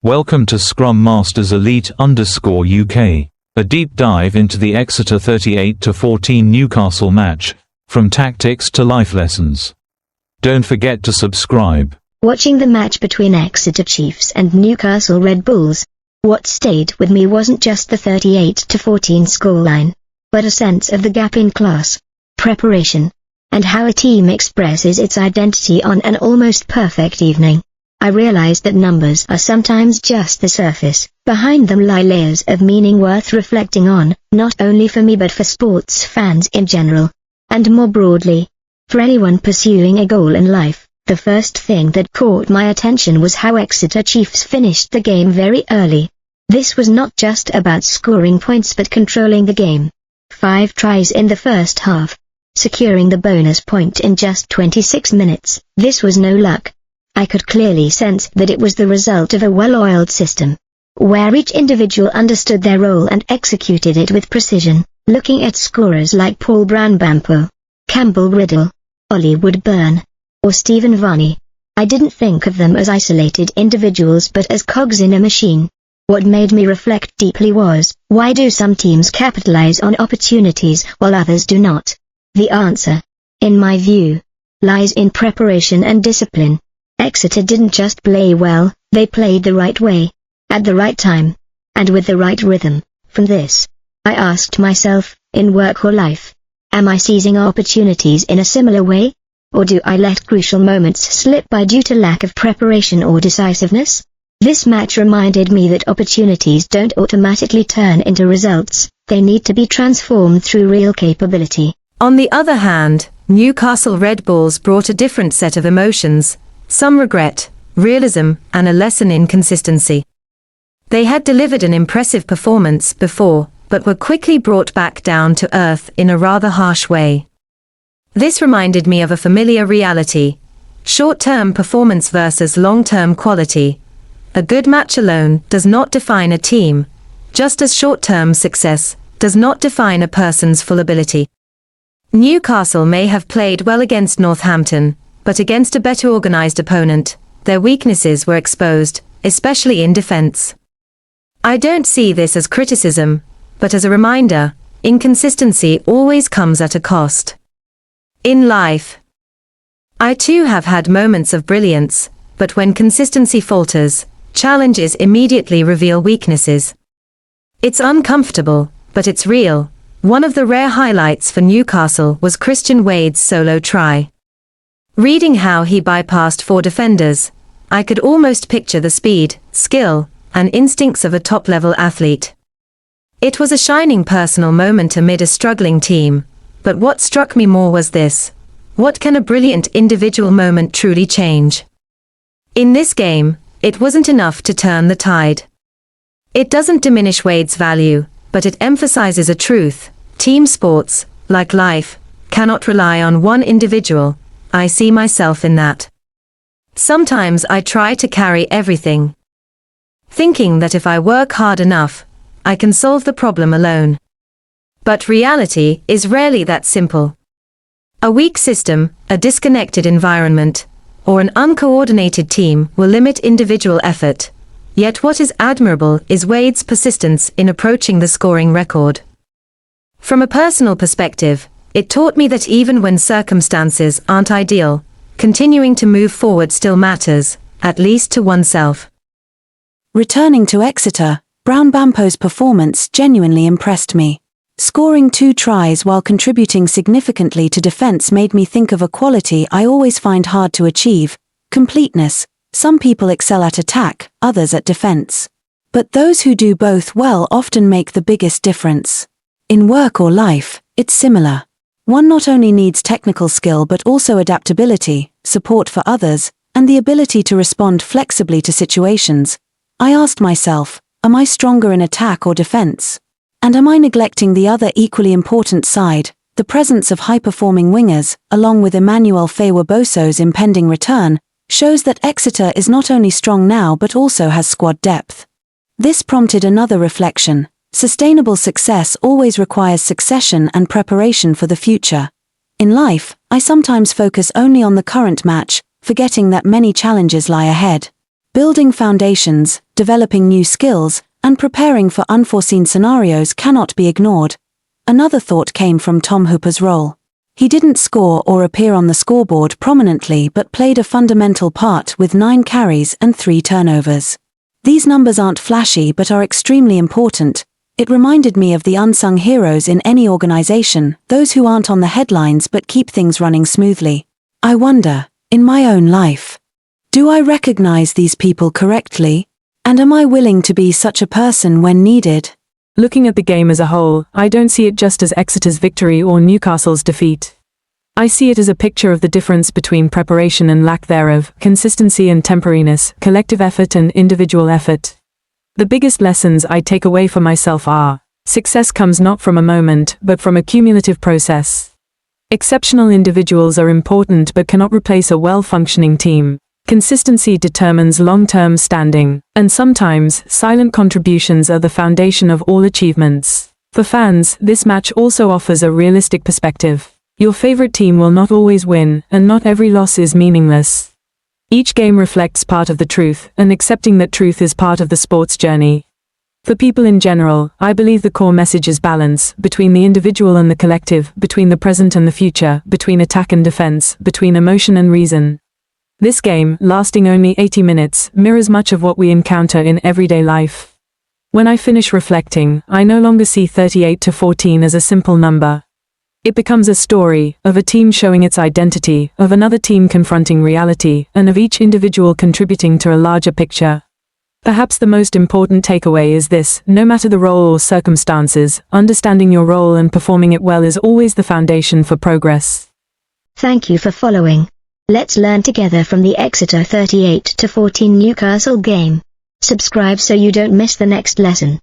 Welcome to Scrum Masters Elite_UK, a deep dive into the Exeter 38-14 Newcastle match, from tactics to life lessons. Don't forget to subscribe. Watching the match between Exeter Chiefs and Newcastle Red Bulls, what stayed with me wasn't just the 38-14 scoreline, but a sense of the gap in class, preparation, and how a team expresses its identity on an almost perfect evening. I realized that numbers are sometimes just the surface. Behind them lie layers of meaning worth reflecting on, not only for me but for sports fans in general. And more broadly, for anyone pursuing a goal in life. The first thing that caught my attention was how Exeter Chiefs finished the game very early. This was not just about scoring points but controlling the game. 5 tries in the first half, securing the bonus point in just 26 minutes. This was no luck. I could clearly sense that it was the result of a well-oiled system, where each individual understood their role and executed it with precision. Looking at scorers like Paul Branbampo, Campbell Riddle, Ollie Woodburn, or Stephen Varney, I didn't think of them as isolated individuals but as cogs in a machine. What made me reflect deeply was, why do some teams capitalize on opportunities while others do not? The answer, in my view, lies in preparation and discipline. Exeter didn't just play well, they played the right way, at the right time, and with the right rhythm. From this, I asked myself, in work or life, am I seizing opportunities in a similar way? Or do I let crucial moments slip by due to lack of preparation or decisiveness? This match reminded me that opportunities don't automatically turn into results, they need to be transformed through real capability. On the other hand, Newcastle Red Bulls brought a different set of emotions. Some regret, realism, and a lesson in consistency. They had delivered an impressive performance before, but were quickly brought back down to earth in a rather harsh way. This reminded me of a familiar reality: short-term performance versus long-term quality. A good match alone does not define a team, just as short-term success does not define a person's full ability. Newcastle may have played well against Northampton, but against a better organized opponent, their weaknesses were exposed, especially in defense. I don't see this as criticism, but as a reminder, inconsistency always comes at a cost. In life, I too have had moments of brilliance, but when consistency falters, challenges immediately reveal weaknesses. It's uncomfortable, but it's real. One of the rare highlights for Newcastle was Christian Wade's solo try. Reading how he bypassed 4 defenders, I could almost picture the speed, skill, and instincts of a top-level athlete. It was a shining personal moment amid a struggling team, but what struck me more was this: what can a brilliant individual moment truly change? In this game, it wasn't enough to turn the tide. It doesn't diminish Wade's value, but it emphasizes a truth: team sports, like life, cannot rely on one individual. I see myself in that. Sometimes I try to carry everything, thinking that if I work hard enough, I can solve the problem alone. But reality is rarely that simple. A weak system, a disconnected environment, or an uncoordinated team will limit individual effort. Yet what is admirable is Wade's persistence in approaching the scoring record. From a personal perspective, it taught me that even when circumstances aren't ideal, continuing to move forward still matters, at least to oneself. Returning to Exeter, Branbampo's performance genuinely impressed me. Scoring 2 tries while contributing significantly to defense made me think of a quality I always find hard to achieve: completeness. Some people excel at attack, others at defense. But those who do both well often make the biggest difference. In work or life, it's similar. One not only needs technical skill but also adaptability, support for others, and the ability to respond flexibly to situations. I asked myself, am I stronger in attack or defense? And am I neglecting the other equally important side, the presence of high-performing wingers, along with Emmanuel Fawa-Boso's impending return, shows that Exeter is not only strong now but also has squad depth. This prompted another reflection: sustainable success always requires succession and preparation for the future. In life, I sometimes focus only on the current match, forgetting that many challenges lie ahead. Building foundations, developing new skills, and preparing for unforeseen scenarios cannot be ignored. Another thought came from Tom Hooper's role. He didn't score or appear on the scoreboard prominently but played a fundamental part with 9 carries and 3 turnovers. These numbers aren't flashy but are extremely important. It reminded me of the unsung heroes in any organization, those who aren't on the headlines but keep things running smoothly. I wonder, in my own life, do I recognize these people correctly? And am I willing to be such a person when needed? Looking at the game as a whole, I don't see it just as Exeter's victory or Newcastle's defeat. I see it as a picture of the difference between preparation and lack thereof, consistency and temporariness, collective effort and individual effort. The biggest lessons I take away for myself are: success comes not from a moment, but from a cumulative process. Exceptional individuals are important but cannot replace a well-functioning team. Consistency determines long-term standing, and sometimes, silent contributions are the foundation of all achievements. For fans, this match also offers a realistic perspective. Your favorite team will not always win, and not every loss is meaningless. Each game reflects part of the truth, and accepting that truth is part of the sport's journey. For people in general, I believe the core message is balance, between the individual and the collective, between the present and the future, between attack and defense, between emotion and reason. This game, lasting only 80 minutes, mirrors much of what we encounter in everyday life. When I finish reflecting, I no longer see 38-14 as a simple number. It becomes a story, of a team showing its identity, of another team confronting reality, and of each individual contributing to a larger picture. Perhaps the most important takeaway is this: no matter the role or circumstances, understanding your role and performing it well is always the foundation for progress. Thank you for following. Let's learn together from the Exeter 38-14 Newcastle game. Subscribe so you don't miss the next lesson.